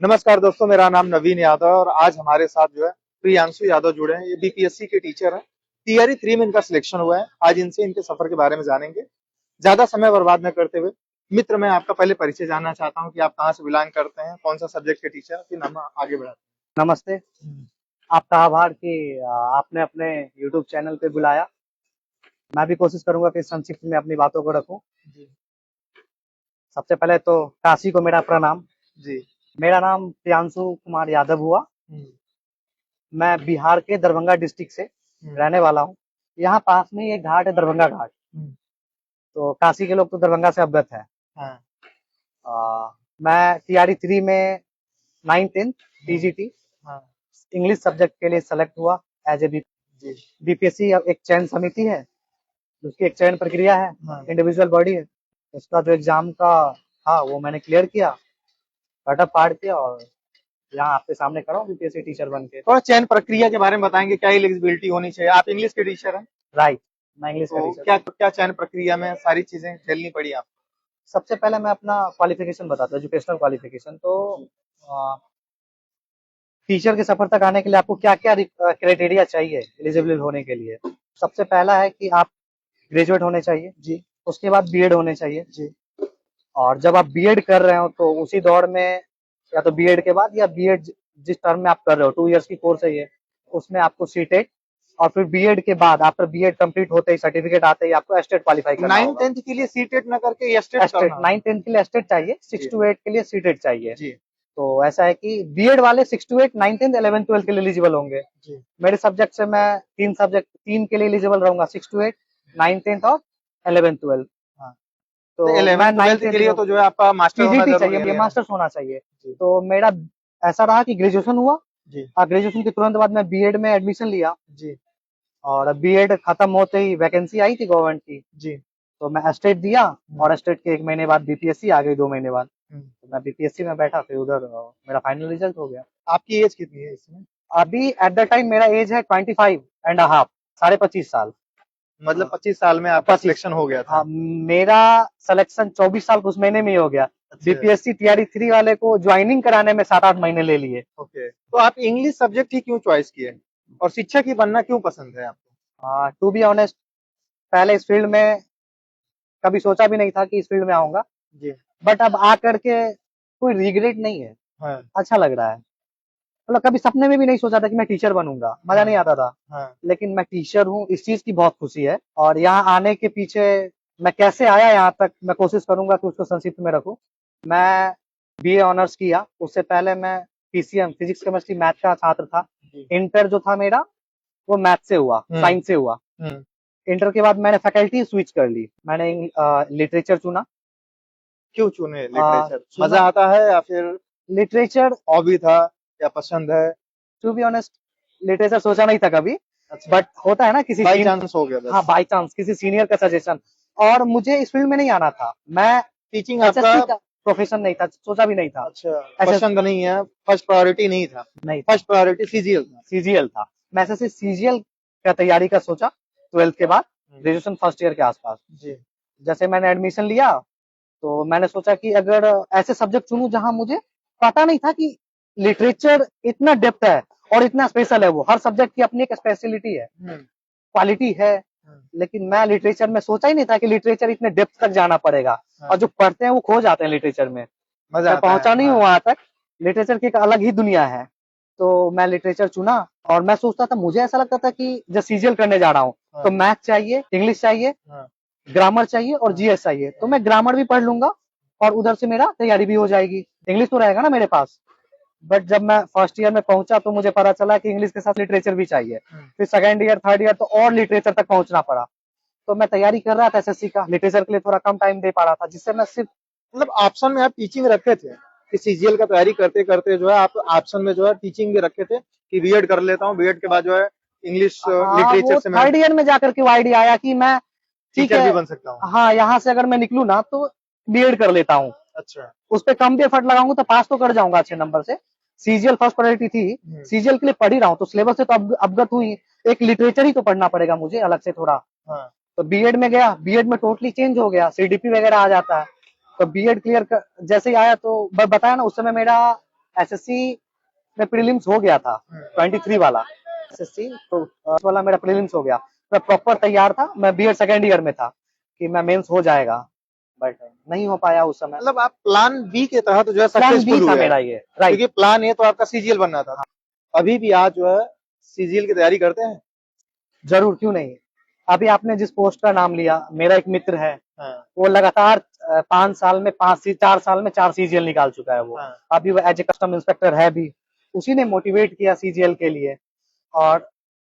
नमस्कार दोस्तों, मेरा नाम नवीन यादव है और आज हमारे साथ जो है प्रियांशु यादव जुड़े हैं। ये बीपीएससी के टीचर हैं। टीआरई 3 में इनका सिलेक्शन हुआ है। आज इनसे इनके सफर के बारे में जानेंगे। ज्यादा समय बर्बाद न करते हुए मित्र, मैं आपका पहले परिचय जानना चाहता हूँ कि आप कहाँ से बिलोंग करते हैं, कौन सा सब्जेक्ट के टीचर, फिर हम आगे बढ़ाते नमस्ते। हैं। आपका आभार कि आपने अपने YouTube चैनल पे बुलाया। मैं भी कोशिश करूंगा कि संक्षिप्त में अपनी बातों को रखूं। जी सबसे पहले तो काशी को मेरा प्रणाम। जी। मेरा नाम प्रियांशु कुमार यादव हुआ। हम्म, मैं बिहार के दरभंगा डिस्ट्रिक्ट से हम्म, रहने वाला हूं। यहाँ पास में ही एक घाट है, दरभंगा घाट। हम्म, तो काशी के लोग तो दरभंगा से अवगत है। हाँ, मैं टीआरई 3 में 9th-10th हम्म, टीजीटी हाँ, इंग्लिश सब्जेक्ट के लिए सेलेक्ट हुआ एज ए जी, बीपीएससी। एक चयन समिति है, उसकी एक चयन प्रक्रिया है, हाँ। इंडिविजुअल बॉडी है। उसका जो एग्जाम का था वो मैंने क्लियर किया, कटअप पार किया और यहाँ आपके सामने खड़ा हूँ बीपीएससी टीचर बन के। थोड़ा चयन प्रक्रिया के बारे में बताएंगे, क्या एलिजिबिलिटी होनी चाहिए? आप इंग्लिश के टीचर हैं, राइट, मैं इंग्लिश का तो टीचर क्या हूँ। क्या चयन प्रक्रिया में सारी चीजें झेलनी पड़ी आपको? सबसे पहले मैं अपना क्वालिफिकेशन बताता हूँ, एजुकेशनल क्वालिफिकेशन। तो टीचर के सफर तक आने के लिए आपको क्या क्या क्राइटेरिया चाहिए एलिजिबल होने के लिए। सबसे पहला है कि आप ग्रेजुएट होने चाहिए जी उसके बाद बीएड होने चाहिए। जी। और जब आप बीएड कर रहे हो तो उसी दौर में या तो बीएड के बाद या बीएड जिस टर्म में आप कर रहे हो, 2 इयर्स की कोर्स है ये, उसमें आपको सीटेट और फिर बीएड के बाद आफ्टर बीएड कंप्लीट होते ही सर्टिफिकेट आते ही आपको एस्टेट क्वालिफाई करना नाइन होगा। टेंथ के लिए सीटेट न करके एस्टेट एस्टेट करना है? 9th 10th के लिए एस्टेट चाहिए, जी 6 to 8 के लिए सीटेट चाहिए। जी तो ऐसा है कि बीएड वाले 6 to 8 9th 10th 11th 12th के लिए एलिजिबल होंगे। जी। मेरे सब्जेक्ट से मैं तीन के लिए एलिजिबल रहूंगा, 6 to 8, 9th 10th और 11th 12th। हाँ, तो तो मैं 11th 9th 12th के 10th लिए को तो जो है आपका मास्टर होना टीजीटी जरूरी चाहिए, है, मुझे लेना मास्टर्स होना चाहिए। जी तो मेरा ऐसा रहा कि ग्रेजुएशन हुआ, जी ग्रेजुएशन के तुरंत बाद मैं बीएड में एडमिशन लिया। जी और बीएड खत्म होते ही वैकेंसी आई थी गवर्नमेंट की, जी। तो मैं एस्टेट दिया। हम्म, और एस्टेट के 1 महीने बाद बीपीएससी आ गई, 2 महीने बाद। हम्म। तो मैं बीपीएससी में बैठा, फिर उधर मेरा फाइनल रिजल्ट हो गया। आपकी एज कितनी है इसमें? अभी एट द टाइम मेरा एज है 25.5, 25.5 साल। मतलब 25 साल में आपका 25। सिलेक्शन हो गया था? हाँ, मेरा सिलेक्शन 24 साल उस महीने में ही हो गया। अच्छा। बीपीएससी टीआरई 3 वाले को ज्वाइनिंग कराने में 7-8 महीने ले लिए। ओके, तो आप इंग्लिश सब्जेक्ट ही क्यों चॉइस किए और शिक्षक ही बनना क्यों पसंद है आपको? टू बी ऑनेस्ट, पहले इस फील्ड में कभी सोचा भी नहीं था कि इस फील्ड में आऊंगा। जी। बट अब आ करके कोई रिग्रेट नहीं है, हाँ अच्छा लग रहा है। मतलब कभी सपने में भी नहीं सोचा था कि मैं टीचर बनूंगा, मजा नहीं हाँ आता था। हाँ। लेकिन मैं टीचर हूँ, इस चीज की बहुत खुशी है। और यहाँ आने के पीछे मैं कैसे आया यहाँ तक, मैं कोशिश करूंगा कि उसको संक्षिप्त में रखूं। मैं बीए ऑनर्स किया, उससे पहले मैं पीसीएम फिजिक्स केमिस्ट्री मैथ का छात्र था। जी। इंटर जो था मेरा वो मैथ से हुआ, साइंस से हुआ। हम्म। इंटर के बाद मैंने फैकल्टी स्विच कर ली, मैंने लिटरेचर चुना। क्यों चुने लिटरेचर? चुना मजा आता है या फिर लिटरेचर। हॉबी था या पसंद है? टू बी ऑनेस्ट, लिटरेचर सोचा नहीं था कभी, अच्छा, बट होता है ना किसी बाई चांस हो गया हाँ, बस। बाई चांस किसी सीनियर का सजेशन। और मुझे इस फील्ड में नहीं आना था, मैं टीचिंग आपका? एसएससी का प्रोफेशन नहीं था, सोचा भी नहीं था। अच्छा, एसएस पसंद नहीं है, फर्स्ट प्रायोरिटी नहीं था? नहीं था, फर्स्ट प्रायोरिटी सीजीएल था? सीजीएल था। मैं एसएससी सीजीएल का तैयारी का सोचा 12th के बाद, हम्म, ग्रेजुएशन फर्स्ट ईयर के आसपास। जी जैसे मैंने एडमिशन लिया तो मैंने सोचा कि अगर ऐसे सब्जेक्ट चुनूं जहां मुझे पता नहीं था कि लिटरेचर इतना डेप्थ है और इतना स्पेशल है। वो हर सब्जेक्ट की अपनी एक स्पेशलिटी है, हम्म, क्वालिटी है। हम्म, लेकिन मैं लिटरेचर में सोचा ही नहीं था कि लिटरेचर इतने डेप्थ तक जाना पड़ेगा। हाँ, और जो पढ़ते हैं वो खो जाते हैं लिटरेचर में। मजा मैं आता है, पहुंचा नहीं हूँ हाँ वहां तक, लिटरेचर की एक अलग ही दुनिया है। तो मैं लिटरेचर चुना और मैं सोचता था, मुझे ऐसा लगता था कि जब सीजीएल करने जा रहा हूँ हाँ तो मैथ चाहिए, इंग्लिश चाहिए, हाँ ग्रामर चाहिए और हाँ जीएस चाहिए। तो मैं ग्रामर भी पढ़ लूंगा और उधर से मेरा तैयारी भी हो जाएगी, इंग्लिश तो रहेगा ना मेरे पास। बट जब मैं फर्स्ट ईयर में पहुंचा तो मुझे पता चला कि इंग्लिश के साथ लिटरेचर भी चाहिए। फिर सेकंड ईयर थर्ड ईयर तो और लिटरेचर तक पहुंचना पड़ा। तो मैं तैयारी कर रहा था एसएससी का, लिटरेचर के लिए थोड़ा कम टाइम दे पा रहा था, जिससे मैं सिर्फ मतलब ऑप्शन में आप टीचिंग रखे थे कि सीजीएल का तैयारी करते करते जो है आप ऑप्शन में जो है टीचिंग भी रखे थे कि बीएड कर लेता हूँ, बीएड के बाद जो है इंग्लिश हाँ, लिटरेचर वो से मैं थर्ड ईयर में जाकर के वो आइडिया आया कि मैं ठीक टीचर है, भी बन सकता हूँ। हाँ यहाँ से अगर मैं निकलूँ ना तो बीएड कर लेता हूँ, अच्छा। उस पर कम भी एफर्ट लगाऊंगा तो पास तो कर जाऊंगा अच्छे नंबर से। सीजीएल फर्स्ट प्रायोरिटी थी, सीजीएल के लिए पढ़ ही रहा हूँ तो सिलेबस से तो अवगत हुई। एक लिटरेचर ही तो पढ़ना पड़ेगा मुझे अलग से थोड़ा। हाँ तो बीएड में गया, बीएड में टोटली चेंज हो गया, सीडीपी वगैरह आ जाता है। तो बीएड क्लियर जैसे ही आया तो बताया ना, उस समय मेरा एसएससी में प्रीलिम्स हो गया था 23 वाला एसएससी, तो उस वाला मेरा प्रीलिम्स हो गया। मैं प्रॉपर तैयार था, मैं बीएड सेकेंड ईयर में था कि मैं मेंस हो जाएगा, बट नहीं हो पाया उस समय। मतलब आप प्लान बी के तहत जो है प्लान बी सक्सेसफुल था हुए मेरा हैं, ये, राइट। क्योंकि प्लान ए तो आपका सीजीएल बनना था। अभी भी आप जो है सीजीएल की तैयारी करते हैं? जरूर, क्यों नहीं। अभी आपने जिस पोस्ट का नाम लिया, मेरा एक मित्र है, हाँ, वो लगातार 5 साल में 4 साल में 4 सीजीएल निकाल चुका है वो। हाँ, अभी वो एज ए कस्टम इंस्पेक्टर है भी, उसी ने मोटिवेट किया सीजीएल के लिए। और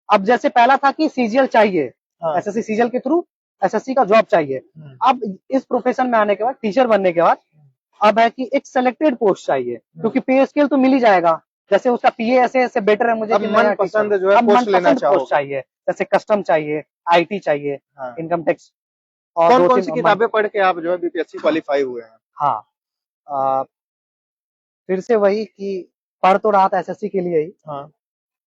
अब जैसे पहला था कि सीजीएल चाहिए, हाँ, एसएससी सीजीएल के थ्रू एसएससी का जॉब चाहिए। अब इस प्रोफेशन में आने के बाद, टीचर बनने के बाद, अब है कि एक सेलेक्टेड पोस्ट चाहिए, क्योंकि पे स्केल तो मिल ही जाएगा। जैसे उसका पीए ऐसे बेटर है मुझे अब कि नया मनपसंद टीचर। जो है अब पोस्ट लेना मनपसंद चाहोगे। पोस्ट चाहिए, जैसे कस्टम चाहिए, आईटी चाहिए, हाँ। इनकम टैक्स, और कौन 2 कौन 3 सी किताबें पढ़ के आप जो है बीपीएससी क्वालिफाई हुए हैं? हाँ, अ, फिर से वही कि पढ़ तो रहा था एसएससी के लिए ही, हाँ।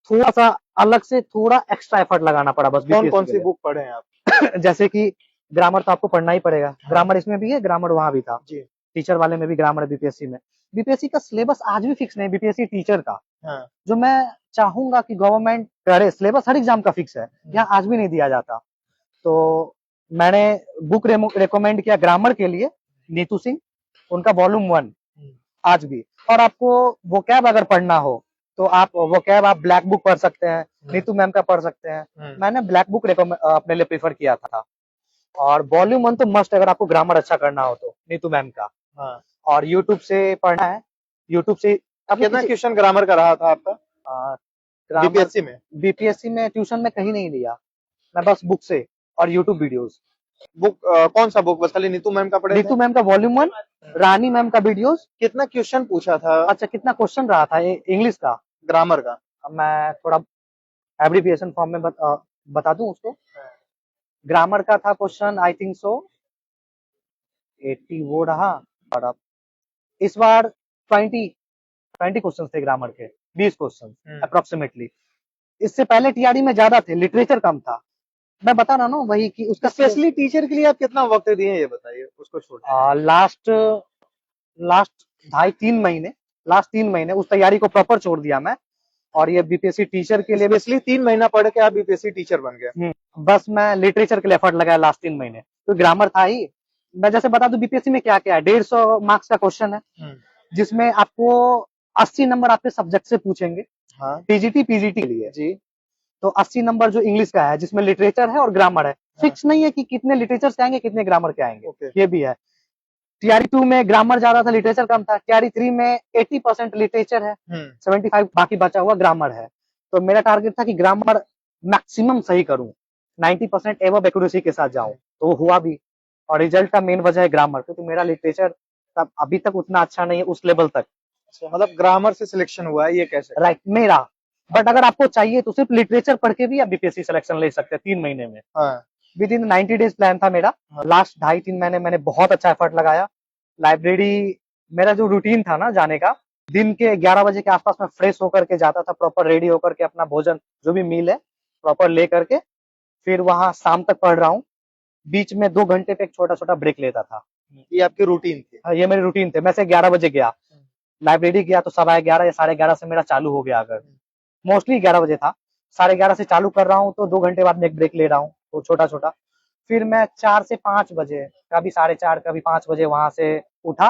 थोड़ा सा अलग से थोड़ा एक्स्ट्रा एफर्ट लगाना पड़ा बस कौन कौन बीपीएससी सी के बुक पढ़े हैं आप? लिए। जैसे कि ग्रामर तो आपको पढ़ना ही पड़ेगा, हाँ। ग्रामर इसमें भी है, ग्रामर वहां भी था, जी। टीचर वाले में भी ग्रामर है बीपीएससी में। बीपीएससी का सिलेबस आज भी फिक्स नहीं, बीपीएससी टीचर का, हाँ। जो मैं चाहूंगा कि गवर्नमेंट करे। सिलेबस हर एग्जाम का फिक्स है, यहाँ आज भी नहीं दिया जाता। तो मैंने बुक रेकमेंड किया ग्रामर के लिए, नीतू सिंह, उनका वॉल्यूम 1 आज भी। और आपको वोकैब अगर पढ़ना हो तो आप वोकैब आप ब्लैक बुक पढ़ सकते हैं, नीतू मैम का पढ़ सकते हैं। मैंने ब्लैक बुक अपने लिए प्रीफर किया था। और वॉल्यूम 1 तो मस्ट, अगर आपको ग्रामर अच्छा करना हो तो, नीतू मैम का। हाँ। और यूट्यूब से पढ़ना है, यूट्यूब से। अब कितना क्वेश्चन ग्रामर का रहा था आपका ग्रामर बीपीएससी में? बीपीएससी में ट्यूशन में कहीं नहीं लिया, मैं बस बुक से और यूट्यूब वीडियोस। बुक कौन सा बुक? बस खाली नीतू मैम का पढ़े थे? नीतू मैम का वॉल्यूम 1, रानी मैम का वीडियोस। कितना क्वेश्चन पूछा था अच्छा, कितना क्वेश्चन रहा था इंग्लिश का? ग्रामर का? अब मैं थोड़ा एब्रिविएशन फॉर्म में बता दूं उसको। ग्रामर का था क्वेश्चन आई थिंक सो 80 वो रहा, और अब इस बार 20 क्वेश्चन थे ग्रामर के, 20 क्वेश्चन अप्रोक्सीमेटली। इससे पहले टीआरई में ज्यादा थे, लिटरेचर कम था। मैं बता रहा हूँ वही कि उसका स्पेशली टीचर के लिए आप कितना वक्त दिए ये बताइए, उसको छोड़। लास्ट 3 महीने उस तैयारी को प्रॉपर छोड़ दिया मैं। और ये बीपीएससी टीचर के लिए स्पेशली 3 महीना पढ़ के आप बीपीएससी टीचर बन गए? बस मैं लिटरेचर के लिए एफर्ट लगाया लास्ट 3 महीने, तो ग्रामर था ही। मैं जैसे बता दूं बीपीएससी में क्या क्या है, 150 मार्क्स का क्वेश्चन है, जिसमें आपको 80 नंबर आपके सब्जेक्ट से पूछेंगे। हाँ। टीजीटी पीजीटी के लिए जी। तो 80 नंबर जो इंग्लिश का है, जिसमें लिटरेचर है और ग्रामर है। फिक्स नहीं है कि कितने लिटरेचर से आएंगे कितने ग्रामर के आएंगे, ये भी है। टीआरई 2 में ग्रामर ज्यादा था, लिटरेचर कम था। टीआरई 3 में 80% लिटरेचर है, 75 बाकी बचा हुआ ग्रामर है। तो मेरा टारगेट था कि ग्रामर मैक्सिमम सही करूं, 90% एबव एक्यूरेसी के साथ जाऊं, तो वो हुआ भी। और रिजल्ट का मेन वजह है ग्रामर, क्योंकि मेरा लिटरेचर तब अभी तक उतना अच्छा नहीं है उस लेवल तक। मतलब ग्रामर से सिलेक्शन हुआ है, ये कैसे? राइट, मेरा। बट अगर आपको चाहिए तो सिर्फ लिटरेचर पढ़ के भी आप बीपीएससी सिलेक्शन ले सकते हैं 3 महीने में। विद इन 90 डेज प्लान था मेरा। लास्ट 2.5-3 महीने मैंने बहुत अच्छा एफर्ट लगाया। लाइब्रेरी, मेरा जो रूटीन था ना जाने का, दिन के 11 बजे के आसपास मैं फ्रेश होकर के जाता था, प्रॉपर रेडी होकर के, अपना भोजन जो भी मील है प्रॉपर ले करके, फिर वहां शाम तक पढ़ रहा हूँ। बीच में 2 घंटे पे एक छोटा छोटा ब्रेक लेता था। ये आपकी रूटीन थी? हाँ, ये मेरी रूटीन थे। मैं से 11 बजे गया, लाइब्रेरी गया तो 11:15 या 11:30 से मेरा चालू हो गया। अगर मोस्टली 11 बजे था, 11:30 से चालू कर रहा हूँ तो 2 घंटे बाद में एक ब्रेक ले रहा हूँ, तो छोटा छोटा। फिर मैं 4 से 5 बजे, कभी 4:30, कभी 5 बजे वहां से उठा,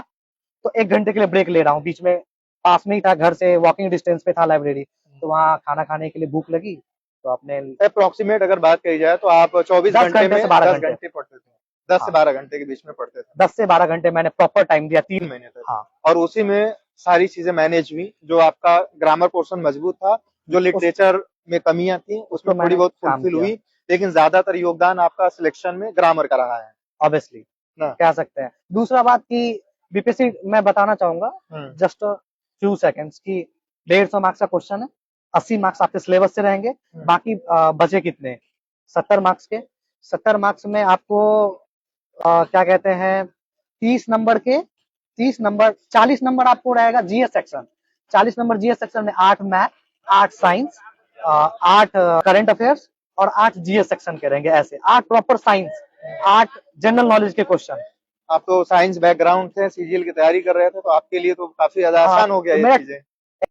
तो 1 घंटे के लिए ब्रेक ले रहा हूँ। बीच में पास में ही था, घर से वॉकिंग डिस्टेंस पे था लाइब्रेरी, तो वहाँ खाना खाने के लिए भूख लगी तो अपने अप्रोक्सीमेट अगर बात कही जाए तो आप 24 10 घंटे में से 12 10 घंटे पढ़ते थे? 10 से 12 घंटे के बीच में पढ़ते थे? 10 से 12 घंटे मैंने प्रॉपर टाइम दिया 3 महीने तक। हाँ। और उसी में सारी चीजें मैनेज हुई, जो आपका ग्रामर पोर्शन मजबूत था, जो लिटरेचर में कमियां थी उसमें थोड़ी बहुत फुलफिल हुई, लेकिन ज्यादातर योगदान आपका सिलेक्शन में ग्रामर का रहा है। ऑब्वियसली कह सकते हैं। दूसरा बात की बीपीएससी मैं बताना चाहूंगा जस्ट फ्यू सेकंड्स की 150 मार्क्स का क्वेश्चन है, 80 मार्क्स आपके सिलेबस से रहेंगे, बाकी बचे कितने 70 मार्क्स के। 70 मार्क्स में आपको क्या कहते हैं 30 नंबर 40 नंबर आपको रहेगा GS section. 40 number GS section में 8 मैथ, 8 साइंस, 8 करंट अफेयर्स और 8 जीएस सेक्शन के रहेंगे। ऐसे 8 प्रॉपर साइंस, 8 जनरल नॉलेज के क्वेश्चन। आप तो साइंस बैकग्राउंड से सीजीएल की तैयारी कर रहे थे, तो आपके लिए तो काफी ज्यादा आसान हो गया ये चीजें।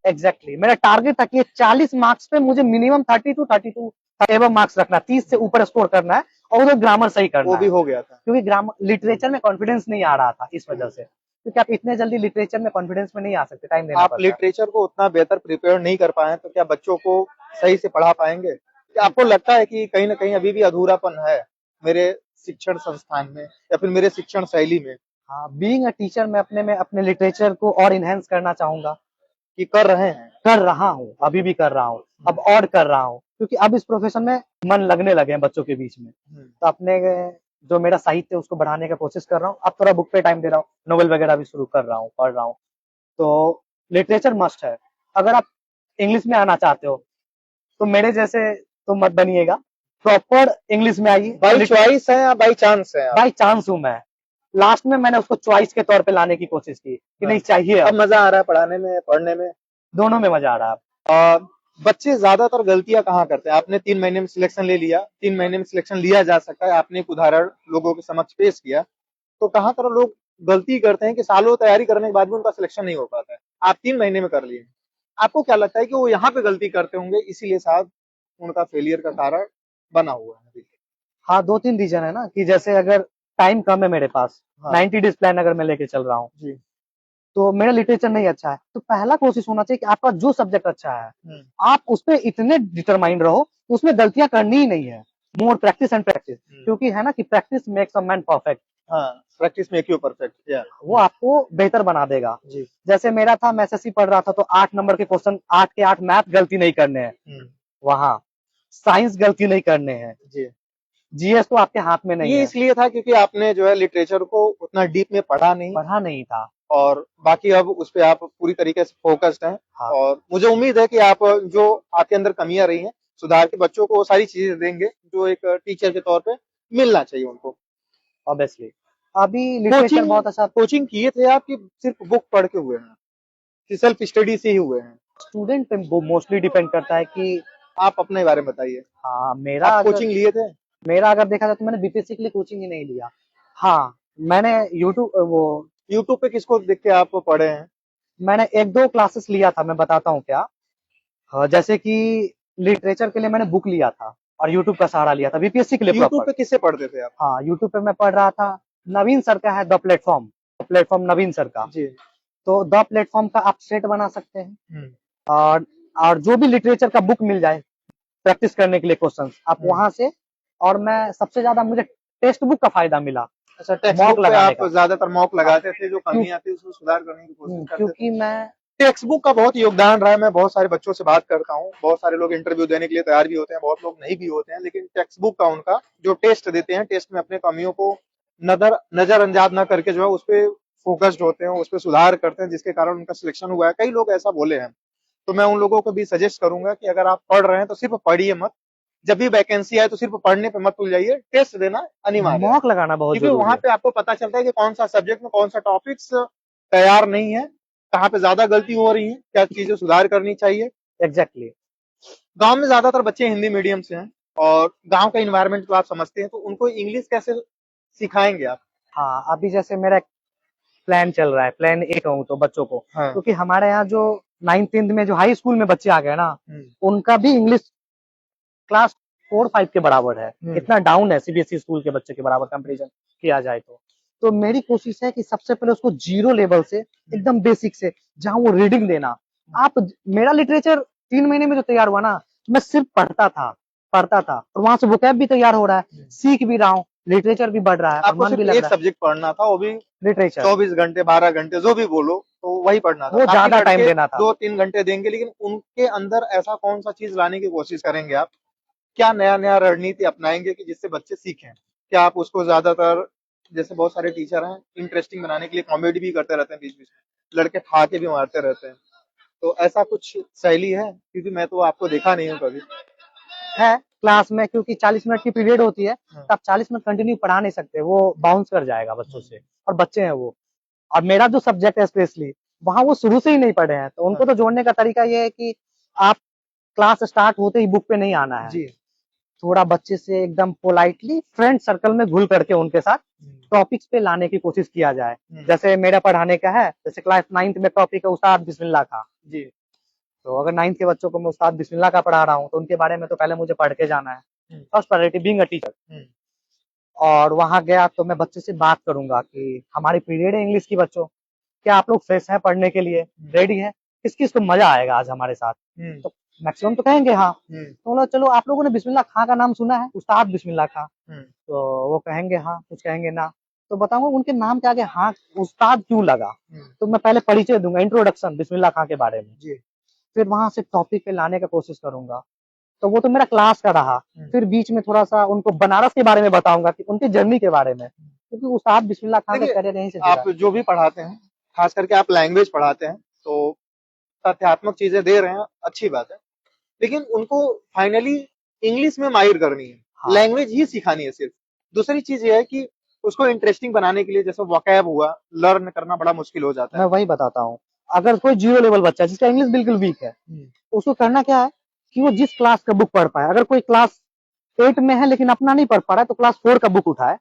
एग्जैक्टली मेरा टारगेट था कि 40 मार्क्स पे मुझे मिनिमम 32 एवं मार्क्स रखना, 30 से ऊपर स्कोर करना है और उधर ग्रामर सही करना वो भी है। हो गया था। क्योंकि ग्रामर लिटरेचर में कॉन्फिडेंस नहीं आ रहा था इस वजह से, क्योंकि आप इतने जल्दी लिटरेचर में कॉन्फिडेंस में नहीं आ सकते, टाइम देना आप पड़ता है। लिटरेचर को उतना बेहतर प्रिपेयर नहीं कर पाए तो क्या बच्चों को सही से पढ़ा पाएंगे? क्या आपको लगता है कि कहीं ना कहीं अभी भी अधूरापन है मेरे शिक्षण संस्थान में या फिर मेरे शिक्षण शैली में? हाँ, बीइंग अ टीचर मैं अपने में अपने लिटरेचर को और इनहेंस करना चाहूंगा। कि कर रहे हैं? कर रहा हूँ, अभी भी कर रहा हूँ, अब और कर रहा हूँ, क्योंकि अब इस प्रोफेशन में मन लगने लगे हैं बच्चों के बीच में। तो अपने जो मेरा साहित्य है उसको बढ़ाने का कोशिश कर रहा हूँ। अब थोड़ा बुक पे टाइम दे रहा हूँ, नोवेल वगैरह भी शुरू कर रहा हूँ, पढ़ रहा हूँ। तो लिटरेचर मस्ट है। अगर आप इंग्लिश में आना चाहते हो तो मेरे जैसे तो मत बनिएगा, प्रॉपर इंग्लिश में आइए। बाई चॉइस है या बाई चांस है आप? बाई चांस हूँ मैं। लास्ट में मैंने उसको चॉइस के तौर पे लाने की कोशिश की कि नहीं चाहिए, अब अब मजा आ रहा है पढ़ाने में, पढ़ने में? दोनों में मजा आ रहा है। बच्चे ज्यादातर गलतियां कहाँ करते हैं? आपने 3 महीने में सिलेक्शन ले लिया, 3 महीने में सिलेक्शन लिया जा सकता है, आपने एक उदाहरण लोगों के समक्ष पेश किया, तो कहाँ कर लोग गलती करते हैं कि सालों तैयारी करने के बाद भी उनका सिलेक्शन नहीं हो पाता है? आप 3 महीने में कर लिए, आपको क्या लगता है कि वो यहाँ पे गलती करते होंगे इसीलिए शायद उनका फेलियर का कारण बना हुआ है? हाँ, 2-3 रीजन है ना, कि जैसे अगर टाइम कम है मेरे पास, हाँ 90 डेज प्लान अगर मैं लेके चल रहा हूँ, जी। तो मेरा लिटरेचर नहीं अच्छा है, तो पहला कोशिश होना चाहिए कि आपका जो सब्जेक्ट अच्छा है हम्म, आप उस पे इतने डिटरमाइंड रहो, उसमें गलतियां करनी ही नहीं है। मोर प्रैक्टिस एंड प्रैक्टिस, क्योंकि है ना कि practice makes a man perfect. हाँ, प्रैक्टिस मेक यू परफेक्ट, या वो आपको बेहतर बना देगा। जी। जैसे मेरा था, मैं एसएससी पढ़ रहा था, तो 8 नंबर के क्वेश्चन, 8 के 8 मैथ गलती नहीं करने हैं वहां, साइंस गलती नहीं करने हैं, जी। जीएस तो आपके हाथ में नहीं ये है। इसलिए था क्योंकि आपने जो है लिटरेचर को उतना डीप में पढ़ा नहीं, पढ़ा नहीं था। और बाकी अब उस पे आप पूरी तरीके से फोकस्ड हैं। हाँ, और मुझे उम्मीद है कि आप जो आपके अंदर कमियां रही हैं सुधार के, बच्चों को वो सारी चीजें देंगे जो एक टीचर के तौर पे मिलना चाहिए उनको। ऑब्वियसली अभी लिटरेचर कोचिंग बहुत अच्छा। कोचिंग किए थे आप कि सिर्फ बुक पढ़ के हुए हैं, कि सेल्फ स्टडी से ही हुए हैं? स्टूडेंट पे वो मोस्टली डिपेंड करता है कि आप अपने बारे में बताइए। हाँ, आप कोचिंग लिए थे? मेरा अगर देखा जाए तो मैंने बीपीएससी के लिए कोचिंग ही नहीं लिया। हाँ, मैंने यूट्यूब पे किसको देख के आप पढ़े हैं? मैंने 1-2 क्लासेस लिया था, मैं बताता हूँ क्या। हाँ, जैसे कि लिटरेचर के लिए मैंने बुक लिया था और यूट्यूब का सहारा लिया था बीपीएससी के लिए यूट्यूब प्रॉपर। पे किससे पढ़ते थे आप? हाँ, यूट्यूब पे मैं पढ़ रहा था, नवीन सर का है the platform, platform Naveen sir का। जी। तो द प्लेटफॉर्म का आप सेट बना सकते हैं, हम्म, और जो भी लिटरेचर का बुक मिल जाए प्रैक्टिस करने के लिए क्वेश्चंस, आप वहां से। और मैं सबसे ज्यादा मुझे टेक्स्ट बुक का फायदा मिला, अच्छा, टेक्स्ट मॉक बुक पे लगाने आप का। ज्यादातर मॉक लगाते थे, जो कमी आती है उसको सुधार करने की कोशिश करते थे? क्योंकि मैं टेक्स्ट बुक का बहुत योगदान रहा है। मैं बहुत सारे बच्चों से बात करता हूँ, बहुत सारे लोग इंटरव्यू देने के लिए तैयार भी होते हैं, बहुत लोग नहीं भी होते हैं, लेकिन टेक्स्ट बुक का उनका जो टेस्ट देते हैं, टेस्ट में अपने कमियों को नजरअंदाज ना करके जो है उस पर फोकस्ड होते हैं, उस पर सुधार करते हैं, जिसके कारण उनका सिलेक्शन हुआ है। कई लोग ऐसा बोले हैं। तो मैं उन लोगों को भी सजेस्ट करूंगा कि अगर आप पढ़ रहे हैं तो सिर्फ पढ़िए मत, जब भी वैकेंसी आए तो सिर्फ पढ़ने पे मत तुल जाइए, टेस्ट देना अनिवार्य है। मॉक लगाना बहुत क्योंकि जरूरी वहां है। पे आपको पता चलता है कि कौन सा सब्जेक्ट में कौन सा टॉपिक्स तैयार नहीं है, कहाँ पे ज्यादा गलती हो रही है, क्या चीजें सुधार करनी चाहिए। एग्जैक्टली। गांव में ज्यादातर बच्चे हिंदी मीडियम से हैं, और गांव का इन्वायरमेंट तो आप समझते हैं, तो उनको इंग्लिश कैसे सिखाएंगे आप? हाँ, अभी जैसे मेरा प्लान चल रहा है, प्लान ए कहूँ तो बच्चों को, हाँ। क्योंकि हमारे यहाँ जो 9th-10th में जो हाई स्कूल में बच्चे आ गए ना, उनका भी इंग्लिश क्लास 4-5 के बराबर है, इतना डाउन है सीबीएसई स्कूल के बच्चे के बराबर कंपैरिजन किया जाए तो मेरी कोशिश है कि सबसे पहले उसको जीरो लेवल से, एकदम बेसिक से, जहाँ वो रीडिंग देना। आप मेरा लिटरेचर 3 महीने में जो तैयार हुआ ना, मैं सिर्फ पढ़ता था और वहां से वोकैब भी तैयार हो रहा है, सीख भी रहा हूँ, लिटरेचर भी बढ़ रहा है और आपको मन भी सिर्फ लग एक रहा है। सब्जेक्ट पढ़ना था, वो भी लिटरेचर 24 घंटे 12 घंटे जो भी बोलो, तो वही पढ़ना था। वो बाकी ज्यादा टाइम लड़के देना था। 2-3 घंटे देंगे, लेकिन उनके अंदर ऐसा कौन सा चीज लाने की कोशिश करेंगे आप? क्या नया नया रणनीति अपनाएंगे कि जिससे बच्चे सीखें? क्या आप उसको ज्यादातर, जैसे बहुत सारे टीचर हैं, इंटरेस्टिंग बनाने के लिए कॉमेडी भी करते रहते हैं बीच बीच में, लड़के ठाके भी मारते रहते हैं, तो ऐसा कुछ शैली है? क्योंकि मैं तो आपको देखा नहीं हूँ कभी। है क्लास में, क्योंकि 40 मिनट की पीरियड होती है, तो आप 40 मिनट कंटिन्यू पढ़ा नहीं सकते, वो बाउंस कर जाएगा बच्चों से, और बच्चे हैं वो। और मेरा जो सब्जेक्ट है स्पेशली, वहां वो शुरू से ही नहीं पढ़े हैं, तो उनको तो जोड़ने का तरीका ये है कि आप क्लास स्टार्ट होते ही बुक पे नहीं आना है जी। थोड़ा बच्चे से एकदम पोलाइटली फ्रेंड सर्कल में घुल करके उनके साथ टॉपिक्स पे लाने की कोशिश किया जाए। जैसे मेरा पढ़ाने का है, जैसे क्लास 9th में टॉपिक है उस्ताद बिस्मिल्लाह का जी, तो अगर 9th के बच्चों को मैं उस्ताद बिस्मिल्लाह का पढ़ा रहा हूँ तो उनके बारे में तो पहले मुझे पढ़ के जाना है। First priority being a teacher. और वहां गया तो मैं बच्चे से बात करूंगा कि हमारी पीरियड है इंग्लिश की, बच्चों क्या आप लोग फ्रेश हैं पढ़ने के लिए, रेडी है, किस किस को मजा आएगा आज हमारे साथ। तो मैक्सिमम तो कहेंगे हाँ। तो बोला चलो आप लोगों ने बिस्मिल्लाह खां का नाम सुना है, उस्ताद बिस्मिल्लाह खां? तो वो कहेंगे हाँ, कुछ कहेंगे ना। तो बताऊंगा उनके नाम के आगे हाँ उस्ताद क्यों लगा। तो मैं पहले परिचय दूंगा, इंट्रोडक्शन बिस्मिल्लाह खां के बारे में। फिर वहां से टॉपिक पे लाने का कोशिश करूंगा। तो वो तो मेरा क्लास का रहा। फिर बीच में थोड़ा सा उनको बनारस के बारे में बताऊंगा कि उनकी जर्नी के बारे में, क्योंकि उस्ताद बिस्मिल्लाह खां का करियर यहीं से जुड़ा है। आप जो भी पढ़ाते हैं, खास करके आप लैंग्वेज पढ़ाते हैं, तो तथ्यात्मक चीजें दे रहे हैं, अच्छी बात है, लेकिन उनको फाइनली इंग्लिश में माहिर करनी है। हाँ। लैंग्वेज ही सिखानी है सिर्फ। दूसरी चीज ये है कि उसको इंटरेस्टिंग बनाने के लिए जैसे वोकैब हुआ, लर्न करना बड़ा मुश्किल हो जाता मैं है। वही बताता हूँ। अगर कोई 0 लेवल बच्चा है जिसका इंग्लिश बिल्कुल वीक है, उसको करना क्या है कि वो जिस क्लास का बुक पढ़ पाए, अगर कोई क्लास 8 में है लेकिन अपना नहीं पढ़ पा रहा है तो क्लास 4 का बुक उठाए,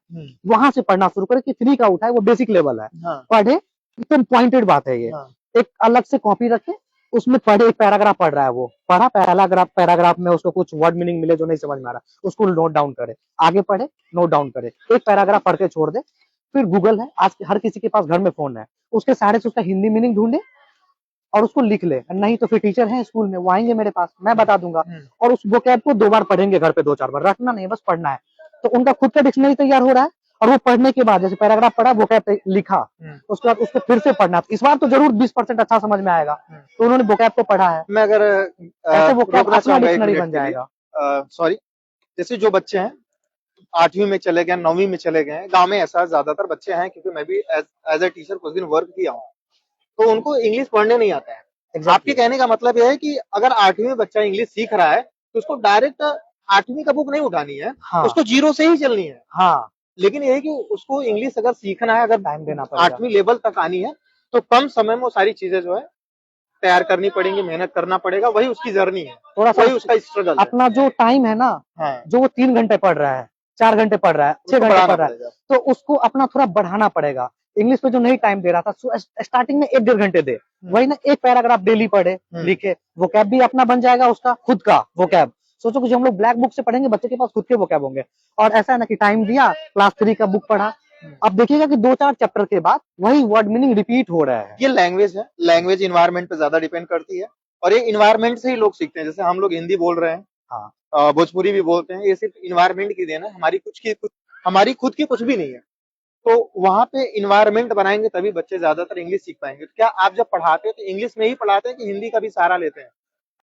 वहां से पढ़ना शुरू करे। कि 3 का उठाए, वो बेसिक लेवल है, पढ़े, एकदम पॉइंटेड बात है ये। एक अलग से कॉपी रखे, उसमें पढ़े, एक पैराग्राफ पढ़ रहा है, वो पढ़ा पैराग्राफ में उसको कुछ वर्ड मीनिंग मिले जो नहीं समझ में आ रहा, उसको नोट डाउन करे, आगे पढ़े, नोट डाउन करे, एक पैराग्राफ पढ़ के छोड़ दे। फिर गूगल है, आज हर किसी के पास घर में फोन है, उसके सहारे से उसका हिंदी मीनिंग ढूंढे और उसको लिख ले। नहीं तो फिर टीचर है स्कूल में, वो आएंगे मेरे पास, मैं बता दूंगा। और उस वोकैब को 2 बार पढ़ेंगे घर पे, 2-4 बार, रटना नहीं, बस पढ़ना है। तो उनका खुद का डिक्शनरी तैयार हो रहा है, और वो पढ़ने के बाद जैसे पैराग्राफ पढ़ा, वोकैब लिखा, उसके बाद उसको फिर से पढ़ना। इस बार तो जरूर 20% अच्छा समझ में आएगा। तो उन्होंने वोकैब को पढ़ा है, मैं अगर ऐसे वोकैब रोकना अपना चाहूंगा 1 डिक्शनरी मिनट बन के लिए, जाएगा। सॉरी, जैसे जो बच्चे हैं 8वीं में चले गए, 9वीं में चले गए, गांव में ऐसा ज्यादातर बच्चे हैं, क्योंकि मैं भी एज ए टीचर कुछ दिन वर्क किया हूँ, तो उनको इंग्लिश पढ़ने नहीं आता है। आपके कहने का मतलब यह है कि अगर 8वीं में बच्चा इंग्लिश सीख रहा है तो उसको डायरेक्ट 8वीं का बुक नहीं उठानी है, हाँ। उसको 0 से ही चलनी है। हाँ, लेकिन ये है कि उसको इंग्लिश अगर सीखना है, अगर टाइम देना पड़ेगा। 8वीं लेवल तक आनी है, तो कम समय में वो सारी चीजें जो है तैयार करनी पड़ेंगी, मेहनत करना पड़ेगा। वही उसकी जर्नी है, थोड़ा सा वही उसका स्ट्रगल है। अपना जो टाइम है ना, जो वो 3 घंटे पढ़ रहा है, 4 घंटे पढ़ रहा है, 6 घंटे पढ़ रहा है, तो उसको अपना थोड़ा बढ़ाना पड़ेगा। इंग्लिश पे जो नहीं टाइम दे रहा था, स्टार्टिंग में 1-1.5 घंटे दे, वही ना, एक पैराग्राफ डेली पढ़े, लिखे, वोकैब भी अपना बन जाएगा, उसका खुद का वोकैब। सोचो कि जो हम लोग ब्लैक बुक से पढ़ेंगे, बच्चे के पास खुद के वोकैब होंगे। और ऐसा है ना कि टाइम दिया, क्लास 3 का बुक पढ़ा, अब देखिएगा कि 2-4 चैप्टर के बाद वही वर्ड मीनिंग रिपीट हो रहा है। ये लैंग्वेज है, लैंग्वेज इन्वायरमेंट पे ज्यादा डिपेंड करती है, और ये इन्वायरमेंट से ही लोग सीखते हैं। जैसे हम लोग हिंदी बोल रहे हैं, हाँ, भोजपुरी भी बोलते हैं, ये सिर्फ इन्वायरमेंट की देन है, हमारी खुद की कुछ भी नहीं है। तो वहां पे इन्वायरमेंट बनाएंगे तभी बच्चे ज्यादातर इंग्लिश सीख पाएंगे। तो क्या आप जब पढ़ाते हैं तो इंग्लिश में ही पढ़ाते हैं कि हिंदी का भी सहारा लेते हैं?